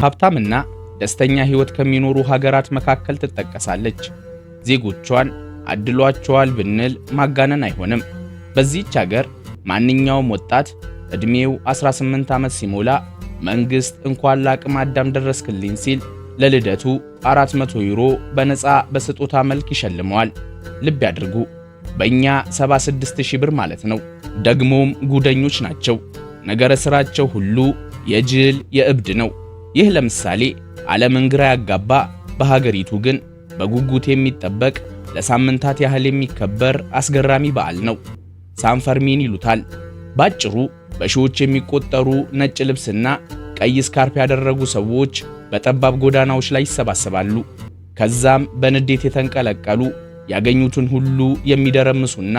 ሀብታምና ደስተኛ ሕይወት ከሚኖሩ ሀገራት መካከል ትጠቀሳለች። ዜጎቿን አድሏቸዋል ብንል ማጋነን አይሆንም። በዚህች ሀገር ማንኛውም ወጣት ዕድሜው 18 ዓመት ሲሞላ መንግሥት እንኳን ለአቅመ አዳም ደረስክልኝ ሲል ለልደቱ 400 ዩሮ በነፃ በስጦታ መልክ ይሸልመዋል። ልብ ያድርጉ፣ በእኛ 76,000 ብር ማለት ነው። ደግሞም ጉደኞች ናቸው። ነገረ ሥራቸው ሁሉ የጅል የእብድ ነው። ይህ ለምሳሌ ዓለምን ግራ ያጋባ፣ በሀገሪቱ ግን በጉጉት የሚጠበቅ ለሳምንታት ያህል የሚከበር አስገራሚ በዓል ነው። ሳንፈርሚን ይሉታል። ባጭሩ በሺዎች የሚቆጠሩ ነጭ ልብስና ቀይ ስካርፕ ያደረጉ ሰዎች በጠባብ ጎዳናዎች ላይ ይሰባሰባሉ። ከዛም በንዴት የተንቀለቀሉ ያገኙትን ሁሉ የሚደረምሱና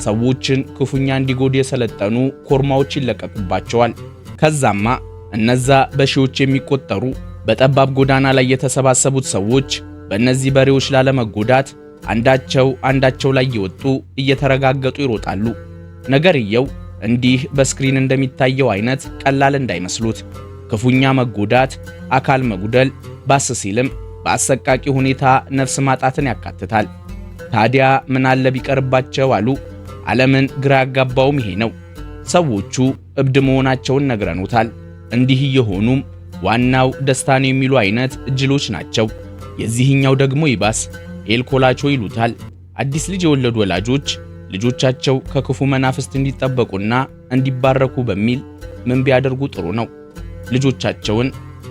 ሰዎችን ክፉኛ እንዲጎዱ የሰለጠኑ ኮርማዎች ይለቀቁባቸዋል። ከዛማ እነዛ በሺዎች የሚቆጠሩ በጠባብ ጎዳና ላይ የተሰባሰቡት ሰዎች በእነዚህ በሬዎች ላለመጎዳት አንዳቸው ላይ እየወጡ እየተረጋገጡ ይሮጣሉ። ነገርየው እንዲህ በስክሪን እንደሚታየው አይነት ቀላል እንዳይመስሉት። ክፉኛ መጎዳት፣ አካል መጉደል፣ ባስ ሲልም በአሰቃቂ ሁኔታ ነፍስ ማጣትን ያካትታል። ታዲያ ምን አለ ቢቀርባቸው አሉ። ዓለምን ግራ ያጋባውም ይሄ ነው። ሰዎቹ እብድ መሆናቸውን ነግረኑታል። እንዲህ እየሆኑም ዋናው ደስታ ነው የሚሉ አይነት ጅሎች ናቸው። የዚህኛው ደግሞ ይባስ ኤልኮላቾ ይሉታል። አዲስ ልጅ የወለዱ ወላጆች ልጆቻቸው ከክፉ መናፍስት እንዲጠበቁና እንዲባረኩ በሚል ምን ቢያደርጉ ጥሩ ነው? ልጆቻቸውን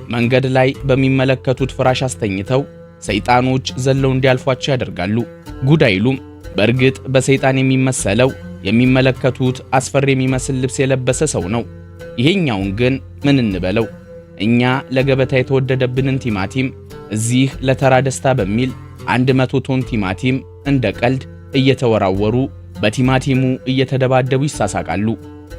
መንገድ ላይ በሚመለከቱት ፍራሽ አስተኝተው ሰይጣኖች ዘለው እንዲያልፏቸው ያደርጋሉ። ጉድ አይሉም። በእርግጥ በሰይጣን የሚመሰለው የሚመለከቱት አስፈሪ የሚመስል ልብስ የለበሰ ሰው ነው። ይሄኛውን ግን ምን እንበለው? እኛ ለገበታ የተወደደብንን ቲማቲም እዚህ ለተራ ደስታ በሚል 100 ቶን ቲማቲም እንደ ቀልድ እየተወራወሩ በቲማቲሙ እየተደባደቡ ይሳሳቃሉ።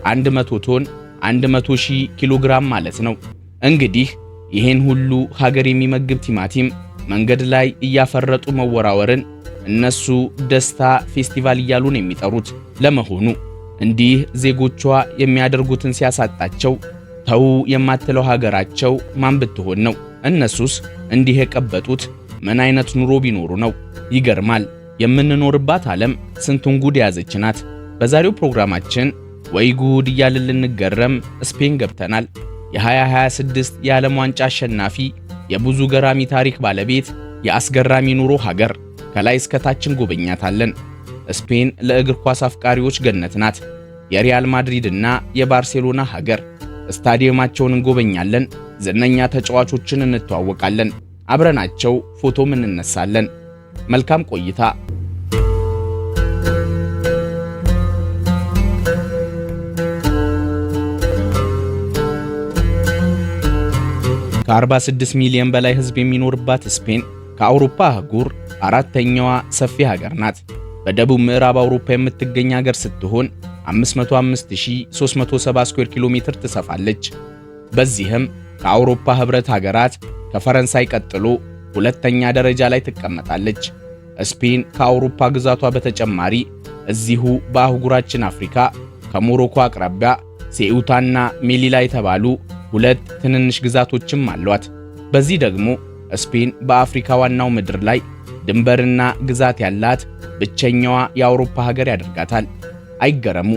100 ቶን 100,000 ኪሎ ግራም ማለት ነው። እንግዲህ ይሄን ሁሉ ሀገር የሚመግብ ቲማቲም መንገድ ላይ እያፈረጡ መወራወርን እነሱ ደስታ ፌስቲቫል እያሉ ነው የሚጠሩት። ለመሆኑ እንዲህ ዜጎቿ የሚያደርጉትን ሲያሳጣቸው ተው የማትለው ሀገራቸው ማን ብትሆን ነው? እነሱስ እንዲህ የቀበጡት ምን አይነት ኑሮ ቢኖሩ ነው? ይገርማል። የምንኖርባት ዓለም ስንቱን ጉድ የያዘች ናት። በዛሬው ፕሮግራማችን ወይ ጉድ እያልን ልንገረም ስፔን ገብተናል። የ2026 የዓለም ዋንጫ አሸናፊ፣ የብዙ ገራሚ ታሪክ ባለቤት፣ የአስገራሚ ኑሮ ሀገር ከላይ እስከታችን ጎበኛታለን። ስፔን ለእግር ኳስ አፍቃሪዎች ገነት ናት። የሪያል ማድሪድ እና የባርሴሎና ሀገር። ስታዲየማቸውን እንጎበኛለን። ዝነኛ ተጫዋቾችን እንተዋወቃለን። አብረናቸው ፎቶም እንነሳለን። መልካም ቆይታ። ከ46 ሚሊዮን በላይ ሕዝብ የሚኖርባት ስፔን ከአውሮፓ አህጉር አራተኛዋ ሰፊ ሀገር ናት። በደቡብ ምዕራብ አውሮፓ የምትገኝ ሀገር ስትሆን 505,370 ስኩዌር ኪሎ ሜትር ትሰፋለች። በዚህም ከአውሮፓ ህብረት ሀገራት ከፈረንሳይ ቀጥሎ ሁለተኛ ደረጃ ላይ ትቀመጣለች። ስፔን ከአውሮፓ ግዛቷ በተጨማሪ እዚሁ በአህጉራችን አፍሪካ ከሞሮኮ አቅራቢያ ሴኡታና ሜሊላ የተባሉ ሁለት ትንንሽ ግዛቶችም አሏት። በዚህ ደግሞ ስፔን በአፍሪካ ዋናው ምድር ላይ ድንበርና ግዛት ያላት ብቸኛዋ የአውሮፓ ሀገር ያደርጋታል። አይገረሙ፣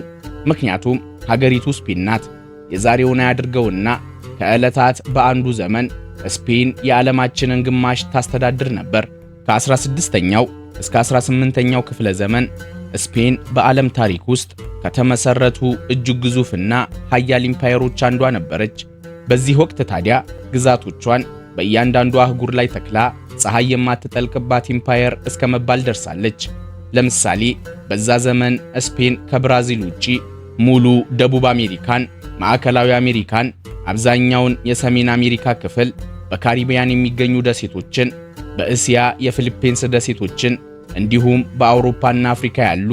ምክንያቱም ሀገሪቱ ስፔን ናት። የዛሬውን ያድርገውና ከዕለታት በአንዱ ዘመን ስፔን የዓለማችንን ግማሽ ታስተዳድር ነበር። ከ16ኛው እስከ 18ኛው ክፍለ ዘመን ስፔን በዓለም ታሪክ ውስጥ ከተመሰረቱ እጅግ ግዙፍና ኃያል ኢምፓየሮች አንዷ ነበረች። በዚህ ወቅት ታዲያ ግዛቶቿን በእያንዳንዱ አህጉር ላይ ተክላ ፀሐይ የማትጠልቅባት ኢምፓየር እስከ መባል ደርሳለች። ለምሳሌ በዛ ዘመን ስፔን ከብራዚል ውጪ ሙሉ ደቡብ አሜሪካን፣ ማዕከላዊ አሜሪካን፣ አብዛኛውን የሰሜን አሜሪካ ክፍል፣ በካሪቢያን የሚገኙ ደሴቶችን፣ በእስያ የፊሊፒንስ ደሴቶችን እንዲሁም በአውሮፓና አፍሪካ ያሉ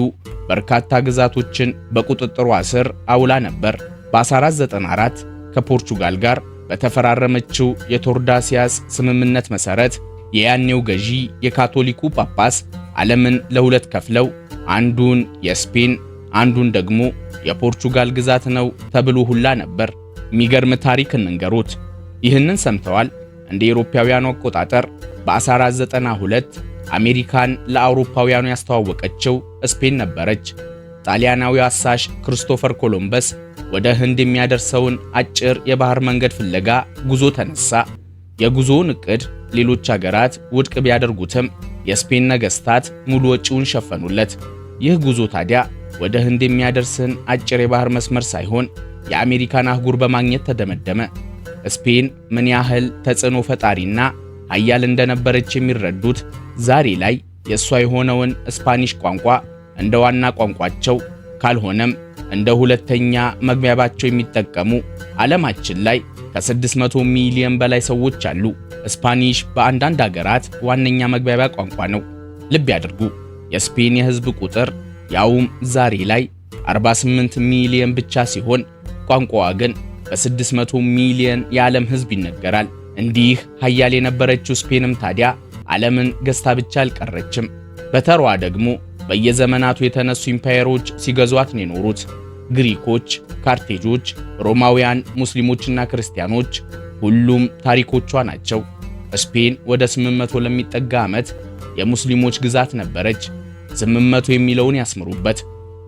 በርካታ ግዛቶችን በቁጥጥሯ ስር አውላ ነበር። በ1494 ከፖርቹጋል ጋር በተፈራረመችው የቶርዳሲያስ ስምምነት መሰረት የያኔው ገዢ የካቶሊኩ ጳጳስ ዓለምን ለሁለት ከፍለው አንዱን የስፔን አንዱን ደግሞ የፖርቹጋል ግዛት ነው ተብሎ ሁላ ነበር። የሚገርም ታሪክ እንንገሩት። ይህንን ሰምተዋል? እንደ አውሮፓውያኑ አቆጣጠር በ1492 አሜሪካን ለአውሮፓውያኑ ያስተዋወቀችው ስፔን ነበረች። ጣሊያናዊ አሳሽ ክርስቶፈር ኮሎምበስ ወደ ህንድ የሚያደርሰውን አጭር የባህር መንገድ ፍለጋ ጉዞ ተነሳ። የጉዞውን ዕቅድ ሌሎች ሀገራት ውድቅ ቢያደርጉትም የስፔን ነገስታት ሙሉ ወጪውን ሸፈኑለት። ይህ ጉዞ ታዲያ ወደ ህንድ የሚያደርስን አጭር የባህር መስመር ሳይሆን የአሜሪካን አህጉር በማግኘት ተደመደመ። ስፔን ምን ያህል ተጽዕኖ ፈጣሪና ኃያል እንደነበረች የሚረዱት ዛሬ ላይ የእሷ የሆነውን ስፓኒሽ ቋንቋ እንደ ዋና ቋንቋቸው ካልሆነም እንደ ሁለተኛ መግባቢያቸው የሚጠቀሙ ዓለማችን ላይ ከ600 ሚሊዮን በላይ ሰዎች አሉ። ስፓኒሽ በአንዳንድ ሀገራት ዋነኛ መግባቢያ ቋንቋ ነው። ልብ ያድርጉ፣ የስፔን የህዝብ ቁጥር ያውም ዛሬ ላይ 48 ሚሊዮን ብቻ ሲሆን ቋንቋዋ ግን በ600 ሚሊዮን የዓለም ህዝብ ይነገራል። እንዲህ ኃያል የነበረችው ስፔንም ታዲያ ዓለምን ገዝታ ብቻ አልቀረችም። በተሯ ደግሞ በየዘመናቱ የተነሱ ኢምፓየሮች ሲገዟት ነው የኖሩት። ግሪኮች፣ ካርቴጆች፣ ሮማውያን፣ ሙስሊሞችና ክርስቲያኖች ሁሉም ታሪኮቿ ናቸው። ስፔን ወደ 800 ለሚጠጋ ዓመት የሙስሊሞች ግዛት ነበረች። 800 የሚለውን ያስምሩበት።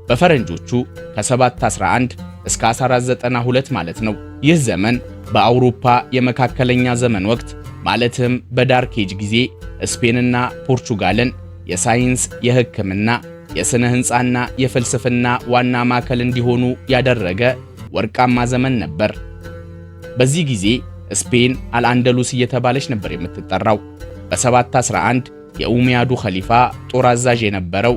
በፈረንጆቹ ከ711 እስከ 1492 ማለት ነው። ይህ ዘመን በአውሮፓ የመካከለኛ ዘመን ወቅት ማለትም በዳርክ ኤጅ ጊዜ ስፔንና ፖርቹጋልን የሳይንስ፣ የሕክምና፣ የሥነ ሕንፃና የፍልስፍና ዋና ማዕከል እንዲሆኑ ያደረገ ወርቃማ ዘመን ነበር። በዚህ ጊዜ ስፔን አልአንደሉስ እየተባለች ነበር የምትጠራው። በ711 የኡመያዱ ኸሊፋ ጦር አዛዥ የነበረው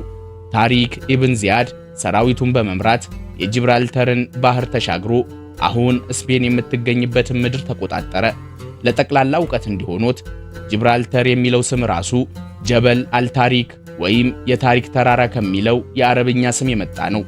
ታሪክ ኢብን ዚያድ ሰራዊቱን በመምራት የጂብራልተርን ባህር ተሻግሮ አሁን ስፔን የምትገኝበትን ምድር ተቆጣጠረ። ለጠቅላላ ዕውቀት እንዲሆኖት ጂብራልተር የሚለው ስም ራሱ ጀበል አልታሪክ ወይም የታሪክ ተራራ ከሚለው የአረብኛ ስም የመጣ ነው።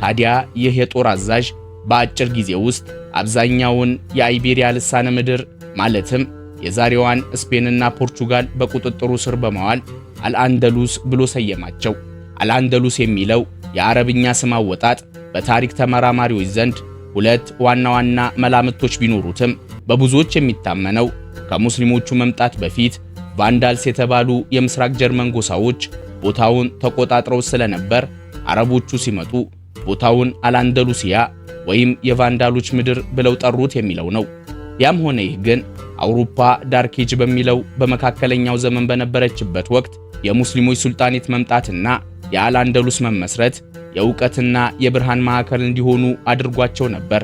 ታዲያ ይህ የጦር አዛዥ በአጭር ጊዜ ውስጥ አብዛኛውን የአይቤሪያ ልሳነ ምድር ማለትም የዛሬዋን ስፔንና ፖርቹጋል በቁጥጥሩ ስር በመዋል አልአንደሉስ ብሎ ሰየማቸው። አልአንደሉስ የሚለው የአረብኛ ስም አወጣጥ በታሪክ ተመራማሪዎች ዘንድ ሁለት ዋና ዋና መላምቶች ቢኖሩትም በብዙዎች የሚታመነው ከሙስሊሞቹ መምጣት በፊት ቫንዳልስ የተባሉ የምስራቅ ጀርመን ጎሳዎች ቦታውን ተቆጣጥረው ስለነበር አረቦቹ ሲመጡ ቦታውን አልአንደሉሲያ ወይም የቫንዳሎች ምድር ብለው ጠሩት የሚለው ነው። ያም ሆነ ይህ ግን አውሮፓ ዳርክ ኤጅ በሚለው በመካከለኛው ዘመን በነበረችበት ወቅት የሙስሊሞች ሱልጣኔት መምጣትና የአልአንደሉስ መመስረት የእውቀትና የብርሃን ማዕከል እንዲሆኑ አድርጓቸው ነበር።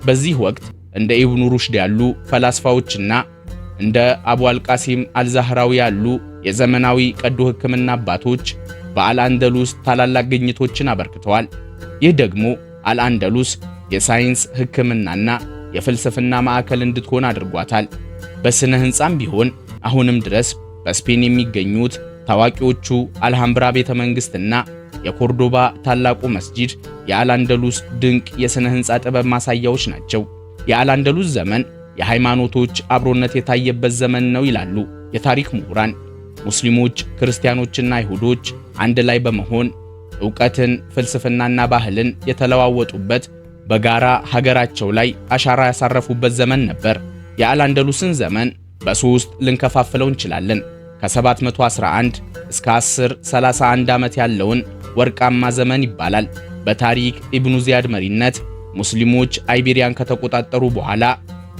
በዚህ ወቅት እንደ ኢብኑ ሩሽድ ያሉ ፈላስፋዎችና እንደ አቡ አልቃሲም አልዛህራዊ ያሉ የዘመናዊ ቀዶ ሕክምና አባቶች በአልአንደሉስ ታላላቅ ግኝቶችን አበርክተዋል። ይህ ደግሞ አልአንደሉስ የሳይንስ ሕክምናና የፍልስፍና ማዕከል እንድትሆን አድርጓታል። በስነ ሕንጻም ቢሆን አሁንም ድረስ በስፔን የሚገኙት ታዋቂዎቹ አልሃምብራ ቤተ መንግስትና የኮርዶባ ታላቁ መስጂድ የአልአንደሉስ ድንቅ የስነ ሕንጻ ጥበብ ማሳያዎች ናቸው። የአልአንደሉስ ዘመን የሃይማኖቶች አብሮነት የታየበት ዘመን ነው ይላሉ የታሪክ ምሁራን። ሙስሊሞች፣ ክርስቲያኖችና አይሁዶች አንድ ላይ በመሆን ዕውቀትን፣ ፍልስፍናና ባህልን የተለዋወጡበት በጋራ ሀገራቸው ላይ አሻራ ያሳረፉበት ዘመን ነበር። የአልአንደሉስን ዘመን በሶስት ልንከፋፍለው እንችላለን። ከ711 እስከ 1031 ዓመት ያለውን ወርቃማ ዘመን ይባላል። በታሪክ ኢብኑ ዚያድ መሪነት ሙስሊሞች አይቤሪያን ከተቆጣጠሩ በኋላ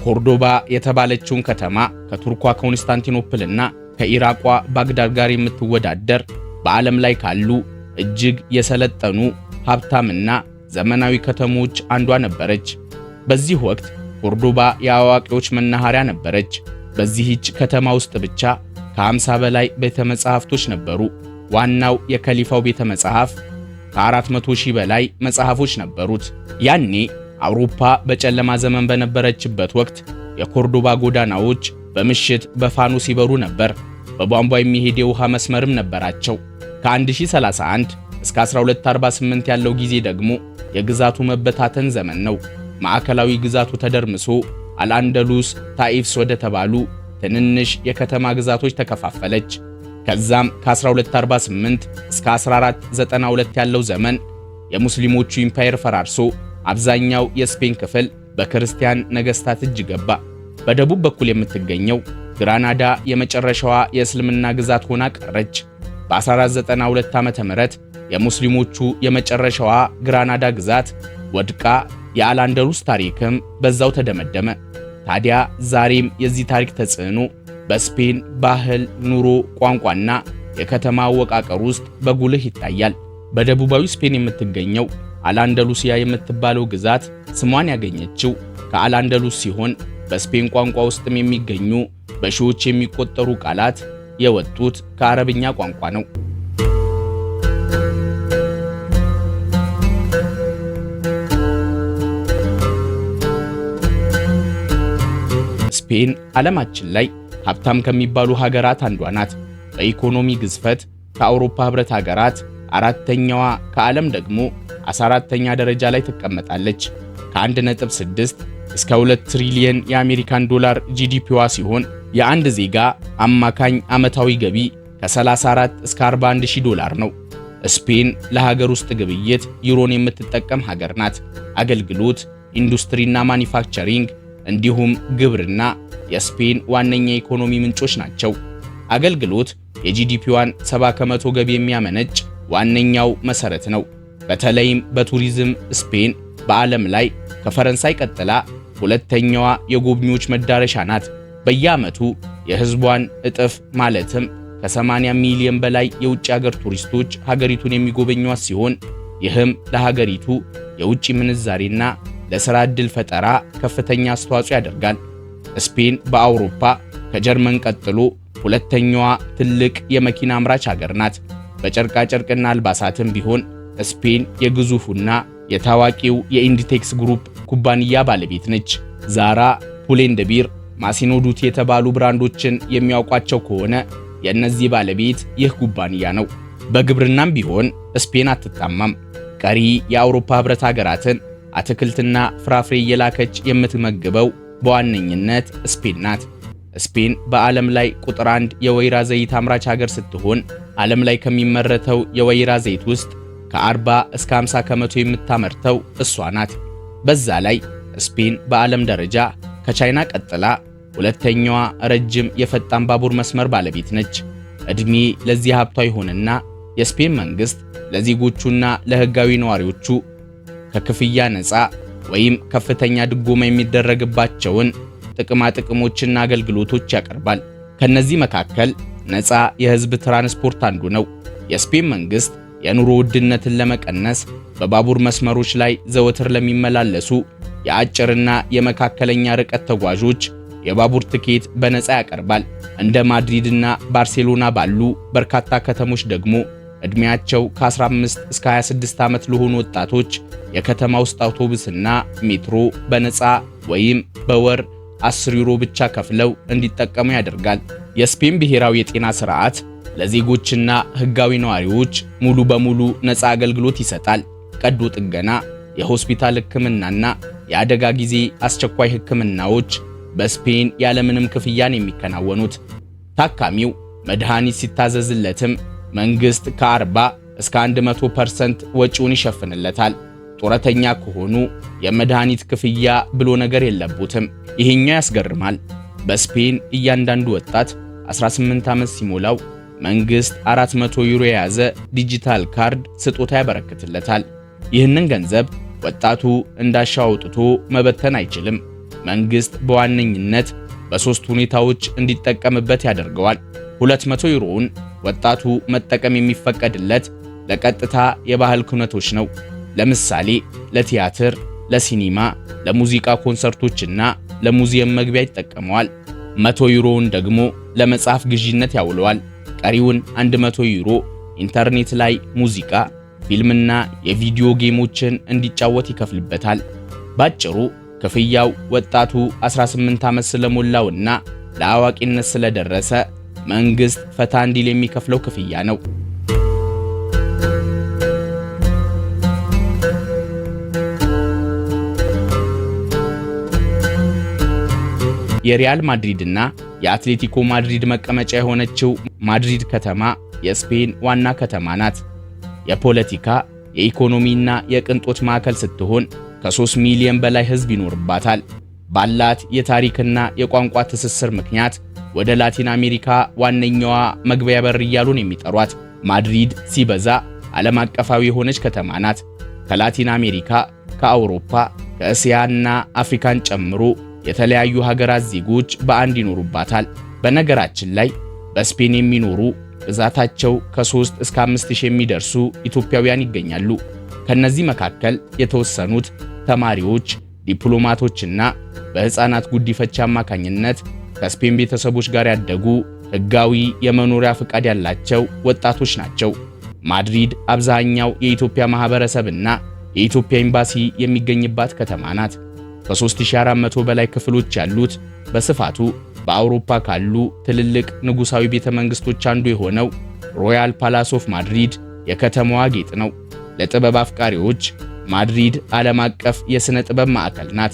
ኮርዶባ የተባለችውን ከተማ ከቱርኳ ኮንስታንቲኖፕልና ከኢራቋ ባግዳድ ጋር የምትወዳደር በዓለም ላይ ካሉ እጅግ የሰለጠኑ ሀብታምና ዘመናዊ ከተሞች አንዷ ነበረች። በዚህ ወቅት ኮርዶባ የአዋቂዎች መናኸሪያ ነበረች። በዚህች ከተማ ውስጥ ብቻ ከ50 በላይ ቤተ መጻሕፍቶች ነበሩ። ዋናው የከሊፋው ቤተ መጻሕፍ ከ400 ሺህ በላይ መጽሐፎች ነበሩት። ያኔ አውሮፓ በጨለማ ዘመን በነበረችበት ወቅት የኮርዶባ ጎዳናዎች በምሽት በፋኖስ ይበሩ ነበር። በቧንቧ የሚሄድ የውሃ መስመርም ነበራቸው። ከ1031 እስከ 1248 ያለው ጊዜ ደግሞ የግዛቱ መበታተን ዘመን ነው። ማዕከላዊ ግዛቱ ተደርምሶ አልአንደሉስ ታኢፍስ ወደ ተባሉ ትንንሽ የከተማ ግዛቶች ተከፋፈለች። ከዛም ከ1248 እስከ 1492 ያለው ዘመን የሙስሊሞቹ ኢምፓየር ፈራርሶ አብዛኛው የስፔን ክፍል በክርስቲያን ነገስታት እጅ ገባ። በደቡብ በኩል የምትገኘው ግራናዳ የመጨረሻዋ የእስልምና ግዛት ሆና ቀረች። በ1492 ዓመተ ምህረት የሙስሊሞቹ የመጨረሻዋ ግራናዳ ግዛት ወድቃ የአልአንደሉስ ታሪክም በዛው ተደመደመ። ታዲያ ዛሬም የዚህ ታሪክ ተጽዕኖ በስፔን ባህል፣ ኑሮ፣ ቋንቋና የከተማ አወቃቀር ውስጥ በጉልህ ይታያል። በደቡባዊ ስፔን የምትገኘው አልአንደሉሲያ የምትባለው ግዛት ስሟን ያገኘችው ከአልአንደሉስ ሲሆን በስፔን ቋንቋ ውስጥም የሚገኙ በሺዎች የሚቆጠሩ ቃላት የወጡት ከአረብኛ ቋንቋ ነው። ስፔን ዓለማችን ላይ ሀብታም ከሚባሉ ሀገራት አንዷ ናት። በኢኮኖሚ ግዝፈት ከአውሮፓ ህብረት ሀገራት አራተኛዋ፣ ከዓለም ደግሞ 14ተኛ ደረጃ ላይ ትቀመጣለች። ከ1.6 እስከ 2 ትሪሊየን የአሜሪካን ዶላር ጂዲፒዋ ሲሆን የአንድ ዜጋ አማካኝ ዓመታዊ ገቢ ከ34 እስከ 41 ሺህ ዶላር ነው። ስፔን ለሀገር ውስጥ ግብይት ዩሮን የምትጠቀም ሀገር ናት። አገልግሎት፣ ኢንዱስትሪና ማኒፋክቸሪንግ እንዲሁም ግብርና የስፔን ዋነኛ የኢኮኖሚ ምንጮች ናቸው። አገልግሎት የጂዲፒዋን 70% ገቢ የሚያመነጭ ዋነኛው መሰረት ነው። በተለይም በቱሪዝም ስፔን በዓለም ላይ ከፈረንሳይ ቀጥላ ሁለተኛዋ የጎብኚዎች መዳረሻ ናት። በየዓመቱ የህዝቧን እጥፍ ማለትም ከ80 ሚሊዮን በላይ የውጭ ሀገር ቱሪስቶች ሀገሪቱን የሚጎበኟት ሲሆን ይህም ለሀገሪቱ የውጭ ምንዛሬና ለሥራ ዕድል ፈጠራ ከፍተኛ አስተዋጽኦ ያደርጋል። ስፔን በአውሮፓ ከጀርመን ቀጥሎ ሁለተኛዋ ትልቅ የመኪና አምራች ሀገር ናት። በጨርቃ ጨርቅና አልባሳትም ቢሆን ስፔን የግዙፉና የታዋቂው የኢንዲቴክስ ግሩፕ ኩባንያ ባለቤት ነች። ዛራ፣ ፑል&ቢር፣ ማሲኖ ዱቲ የተባሉ ብራንዶችን የሚያውቋቸው ከሆነ የእነዚህ ባለቤት ይህ ኩባንያ ነው። በግብርናም ቢሆን ስፔን አትታማም። ቀሪ የአውሮፓ ህብረት ሀገራትን አትክልትና ፍራፍሬ እየላከች የምትመግበው በዋነኝነት ስፔን ናት። ስፔን በዓለም ላይ ቁጥር 1 የወይራ ዘይት አምራች ሀገር ስትሆን ዓለም ላይ ከሚመረተው የወይራ ዘይት ውስጥ ከ40 እስከ 50 ከመቶ የምታመርተው እሷ ናት። በዛ ላይ ስፔን በዓለም ደረጃ ከቻይና ቀጥላ ሁለተኛዋ ረጅም የፈጣን ባቡር መስመር ባለቤት ነች። እድሜ ለዚህ ሀብቷ ይሆንና የስፔን መንግስት ለዜጎቹና ለህጋዊ ነዋሪዎቹ ከክፍያ ነፃ ወይም ከፍተኛ ድጎማ የሚደረግባቸውን ጥቅሞችና አገልግሎቶች ያቀርባል። ከነዚህ መካከል ነፃ የህዝብ ትራንስፖርት አንዱ ነው። የስፔን መንግስት የኑሮ ውድነትን ለመቀነስ በባቡር መስመሮች ላይ ዘወትር ለሚመላለሱ የአጭርና የመካከለኛ ርቀት ተጓዦች የባቡር ትኬት በነፃ ያቀርባል። እንደ ማድሪድና ባርሴሎና ባሉ በርካታ ከተሞች ደግሞ እድሜያቸው ከ15 እስከ 26 ዓመት ለሆኑ ወጣቶች የከተማ ውስጥ አውቶቡስና ሜትሮ በነፃ ወይም በወር 10 ዩሮ ብቻ ከፍለው እንዲጠቀሙ ያደርጋል። የስፔን ብሔራዊ የጤና ስርዓት ለዜጎችና ህጋዊ ነዋሪዎች ሙሉ በሙሉ ነፃ አገልግሎት ይሰጣል። ቀዶ ጥገና፣ የሆስፒታል ህክምናና የአደጋ ጊዜ አስቸኳይ ህክምናዎች በስፔን ያለምንም ክፍያን የሚከናወኑት። ታካሚው መድኃኒት ሲታዘዝለትም መንግስት ከ40 እስከ 100% ወጪውን ይሸፍንለታል። ጡረተኛ ከሆኑ የመድኃኒት ክፍያ ብሎ ነገር የለቡትም። ይሄኛው ያስገርማል። በስፔን እያንዳንዱ ወጣት 18 ዓመት ሲሞላው መንግስት 400 ዩሮ የያዘ ዲጂታል ካርድ ስጦታ ያበረክትለታል። ይህንን ገንዘብ ወጣቱ እንዳሻው አውጥቶ መበተን አይችልም። መንግስት በዋነኝነት በሶስት ሁኔታዎች እንዲጠቀምበት ያደርገዋል። 200 ዩሮውን ወጣቱ መጠቀም የሚፈቀድለት ለቀጥታ የባህል ኩነቶች ነው። ለምሳሌ ለቲያትር፣ ለሲኒማ፣ ለሙዚቃ ኮንሰርቶችና ለሙዚየም መግቢያ ይጠቀመዋል። 100 ዩሮውን ደግሞ ለመጽሐፍ ግዢነት ያውለዋል። ቀሪውን 100 ዩሮ ኢንተርኔት ላይ ሙዚቃ፣ ፊልምና የቪዲዮ ጌሞችን እንዲጫወት ይከፍልበታል። ባጭሩ ክፍያው ወጣቱ 18 ዓመት ስለሞላውና ለአዋቂነት ስለደረሰ መንግስት ፈታ እንዲል የሚከፍለው ክፍያ ነው። የሪያል ማድሪድና የአትሌቲኮ ማድሪድ መቀመጫ የሆነችው ማድሪድ ከተማ የስፔን ዋና ከተማ ናት። የፖለቲካ የኢኮኖሚና የቅንጦት ማዕከል ስትሆን ከ3 ሚሊዮን በላይ ህዝብ ይኖርባታል። ባላት የታሪክና የቋንቋ ትስስር ምክንያት ወደ ላቲን አሜሪካ ዋነኛዋ መግቢያ በር እያሉ ነው የሚጠሯት። ማድሪድ ሲበዛ ዓለም አቀፋዊ የሆነች ከተማ ናት። ከላቲን አሜሪካ፣ ከአውሮፓ፣ ከእስያና አፍሪካን ጨምሮ የተለያዩ ሀገራት ዜጎች በአንድ ይኖሩባታል። በነገራችን ላይ በስፔን የሚኖሩ ብዛታቸው ከ3 እስከ 5000 የሚደርሱ ኢትዮጵያውያን ይገኛሉ። ከነዚህ መካከል የተወሰኑት ተማሪዎች፣ ዲፕሎማቶችና በሕፃናት ጉዲፈቻ አማካኝነት ከስፔን ቤተሰቦች ጋር ያደጉ ሕጋዊ የመኖሪያ ፍቃድ ያላቸው ወጣቶች ናቸው። ማድሪድ አብዛኛው የኢትዮጵያ ማህበረሰብና የኢትዮጵያ ኤምባሲ የሚገኝባት ከተማ ናት። ከ3400 በላይ ክፍሎች ያሉት በስፋቱ በአውሮፓ ካሉ ትልልቅ ንጉሳዊ ቤተ መንግስቶች አንዱ የሆነው ሮያል ፓላስ ኦፍ ማድሪድ የከተማዋ ጌጥ ነው። ለጥበብ አፍቃሪዎች ማድሪድ ዓለም አቀፍ የሥነ ጥበብ ማዕከል ናት።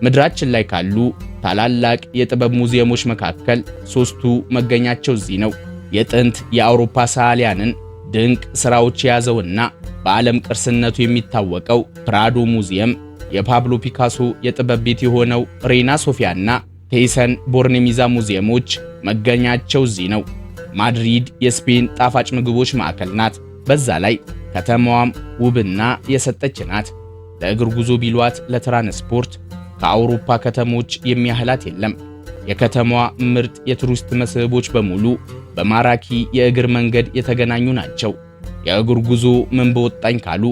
ምድራችን ላይ ካሉ ታላላቅ የጥበብ ሙዚየሞች መካከል 3ቱ መገኛቸው እዚህ ነው። የጥንት የአውሮፓ ሰዓሊያንን ድንቅ ሥራዎች የያዘውና በዓለም ቅርስነቱ የሚታወቀው ፕራዶ ሙዚየም፣ የፓብሎ ፒካሶ የጥበብ ቤት የሆነው ሬና ሶፊያና ቴይሰን ቦርኔሚዛ ሙዚየሞች መገኛቸው እዚህ ነው። ማድሪድ የስፔን ጣፋጭ ምግቦች ማዕከል ናት። በዛ ላይ ከተማዋም ውብና የሰጠች ናት። ለእግር ጉዞ ቢሏት ለትራንስፖርት ከአውሮፓ ከተሞች የሚያህላት የለም። የከተማዋ ምርጥ የቱሪስት መስህቦች በሙሉ በማራኪ የእግር መንገድ የተገናኙ ናቸው። የእግር ጉዞ ምን በወጣኝ ካሉ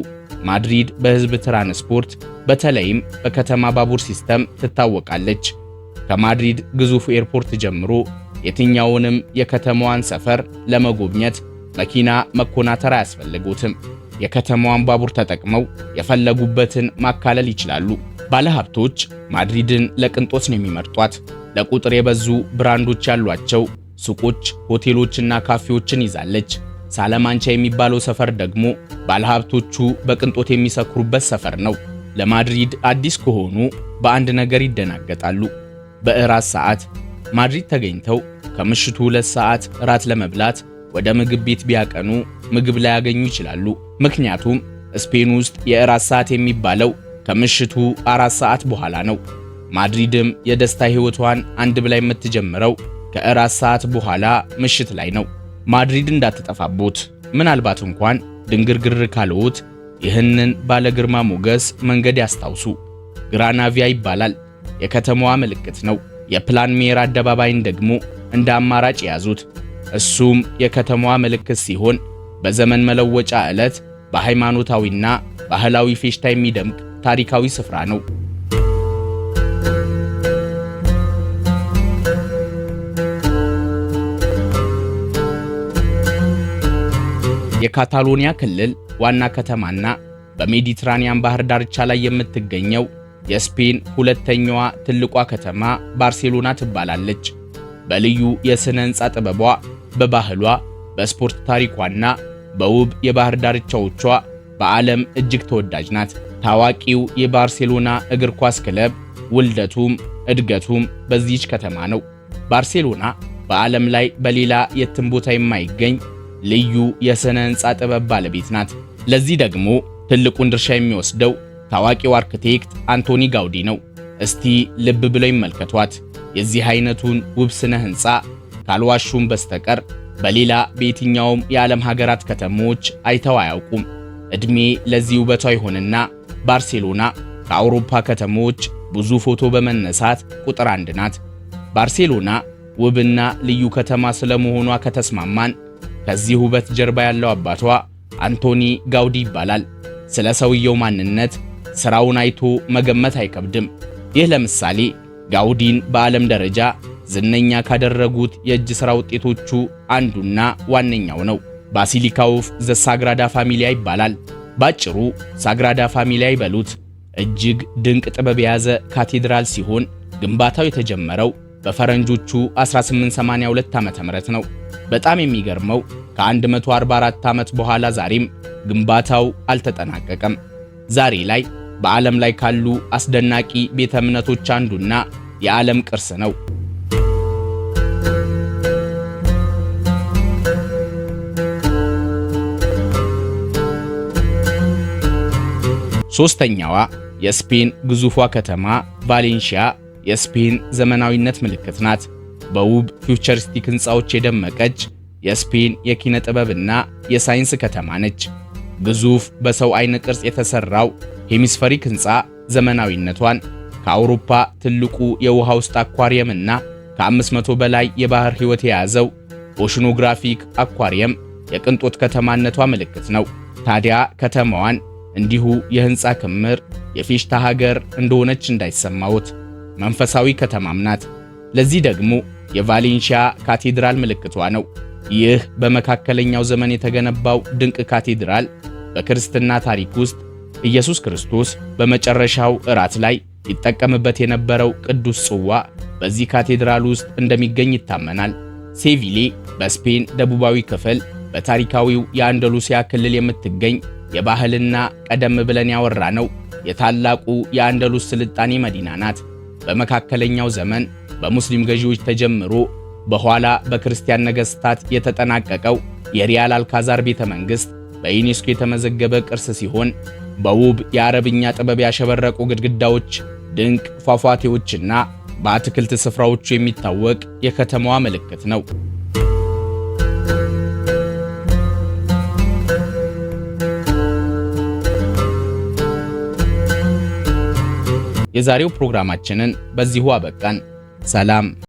ማድሪድ በሕዝብ ትራንስፖርት በተለይም በከተማ ባቡር ሲስተም ትታወቃለች። ከማድሪድ ግዙፍ ኤርፖርት ጀምሮ የትኛውንም የከተማዋን ሰፈር ለመጎብኘት መኪና መኮናተር አያስፈልጉትም። የከተማዋን ባቡር ተጠቅመው የፈለጉበትን ማካለል ይችላሉ። ባለሀብቶች ማድሪድን ለቅንጦት ነው የሚመርጧት። ለቁጥር የበዙ ብራንዶች ያሏቸው ሱቆች፣ ሆቴሎችና ካፌዎችን ይዛለች። ሳለማንቻ የሚባለው ሰፈር ደግሞ ባለሀብቶቹ በቅንጦት የሚሰክሩበት ሰፈር ነው። ለማድሪድ አዲስ ከሆኑ በአንድ ነገር ይደናገጣሉ። በእራት ሰዓት ማድሪድ ተገኝተው ከምሽቱ 2 ሰዓት ራት ለመብላት ወደ ምግብ ቤት ቢያቀኑ ምግብ ላያገኙ ይችላሉ። ምክንያቱም ስፔን ውስጥ የእራት ሰዓት የሚባለው ከምሽቱ 4 ሰዓት በኋላ ነው። ማድሪድም የደስታ ሕይወቷን አንድ ብላ የምትጀምረው ከእራት ሰዓት በኋላ ምሽት ላይ ነው። ማድሪድ እንዳትጠፋቦት። ምናልባት እንኳን ድንግርግር ካልዎት ይህንን ባለ ግርማ ሞገስ መንገድ ያስታውሱ። ግራናቪያ ይባላል። የከተማዋ ምልክት ነው። የፕላን ሜር አደባባይን ደግሞ እንደ አማራጭ ያዙት። እሱም የከተማዋ ምልክት ሲሆን በዘመን መለወጫ ዕለት በሃይማኖታዊና ባህላዊ ፌሽታ የሚደምቅ ታሪካዊ ስፍራ ነው። የካታሎኒያ ክልል ዋና ከተማና በሜዲትራኒያን ባህር ዳርቻ ላይ የምትገኘው የስፔን ሁለተኛዋ ትልቋ ከተማ ባርሴሎና ትባላለች። በልዩ የሥነ ሕንፃ ጥበቧ፣ በባህሏ፣ በስፖርት ታሪኳና በውብ የባህር ዳርቻዎቿ በዓለም እጅግ ተወዳጅ ናት። ታዋቂው የባርሴሎና እግር ኳስ ክለብ ውልደቱም እድገቱም በዚህች ከተማ ነው። ባርሴሎና በዓለም ላይ በሌላ የትም ቦታ የማይገኝ ልዩ የሥነ ሕንፃ ጥበብ ባለቤት ናት። ለዚህ ደግሞ ትልቁን ድርሻ የሚወስደው ታዋቂው አርክቴክት አንቶኒ ጋውዲ ነው። እስቲ ልብ ብለው ይመልከቷት። የዚህ አይነቱን ውብ ስነ ሕንፃ ካልዋሹም በስተቀር በሌላ በየትኛውም የዓለም ሀገራት ከተሞች አይተው አያውቁም። ዕድሜ ለዚህ ውበቷ ይሆንና ባርሴሎና ከአውሮፓ ከተሞች ብዙ ፎቶ በመነሳት ቁጥር 1 ናት። ባርሴሎና ውብና ልዩ ከተማ ስለመሆኗ ከተስማማን ከዚህ ውበት ጀርባ ያለው አባቷ አንቶኒ ጋውዲ ይባላል። ስለ ሰውየው ማንነት ሥራውን አይቶ መገመት አይከብድም። ይህ ለምሳሌ ጋውዲን በዓለም ደረጃ ዝነኛ ካደረጉት የእጅ ሥራ ውጤቶቹ አንዱና ዋነኛው ነው። ባሲሊካ ኦፍ ዘ ሳግራዳ ፋሚሊያ ይባላል። ባጭሩ ሳግራዳ ፋሚሊያ ይበሉት። እጅግ ድንቅ ጥበብ የያዘ ካቴድራል ሲሆን ግንባታው የተጀመረው በፈረንጆቹ 1882 ዓ.ም ነው። በጣም የሚገርመው ከ144 ዓመት በኋላ ዛሬም ግንባታው አልተጠናቀቀም። ዛሬ ላይ በዓለም ላይ ካሉ አስደናቂ ቤተ እምነቶች አንዱና የዓለም ቅርስ ነው። ሶስተኛዋ የስፔን ግዙፏ ከተማ ቫሌንሺያ የስፔን ዘመናዊነት ምልክት ናት። በውብ ፊውቸሪስቲክ ህንፃዎች የደመቀች የስፔን የኪነ ጥበብና የሳይንስ ከተማ ነች። ግዙፍ በሰው አይን ቅርጽ የተሰራው ሄሚስፈሪክ ህንፃ ዘመናዊነቷን ከአውሮፓ ትልቁ የውሃ ውስጥ አኳሪየምና ከ500 በላይ የባህር ህይወት የያዘው ኦሽኖግራፊክ አኳሪየም የቅንጦት ከተማነቷ ምልክት ነው። ታዲያ ከተማዋን እንዲሁ የህንፃ ክምር የፌሽታ ሀገር እንደሆነች እንዳይሰማውት መንፈሳዊ ከተማም ናት። ለዚህ ደግሞ የቫሌንሺያ ካቴድራል ምልክቷ ነው። ይህ በመካከለኛው ዘመን የተገነባው ድንቅ ካቴድራል በክርስትና ታሪክ ውስጥ ኢየሱስ ክርስቶስ በመጨረሻው እራት ላይ ይጠቀምበት የነበረው ቅዱስ ጽዋ በዚህ ካቴድራል ውስጥ እንደሚገኝ ይታመናል። ሴቪሌ በስፔን ደቡባዊ ክፍል በታሪካዊው የአንደሉሲያ ክልል የምትገኝ የባህልና ቀደም ብለን ያወራነው የታላቁ የአንደሉስ ስልጣኔ መዲና ናት። በመካከለኛው ዘመን በሙስሊም ገዢዎች ተጀምሮ በኋላ በክርስቲያን ነገሥታት የተጠናቀቀው የሪያል አልካዛር ቤተ መንግሥት በዩኔስኮ የተመዘገበ ቅርስ ሲሆን በውብ የአረብኛ ጥበብ ያሸበረቁ ግድግዳዎች፣ ድንቅ ፏፏቴዎችና በአትክልት ስፍራዎቹ የሚታወቅ የከተማዋ ምልክት ነው። የዛሬው ፕሮግራማችንን በዚሁ አበቃን። ሰላም።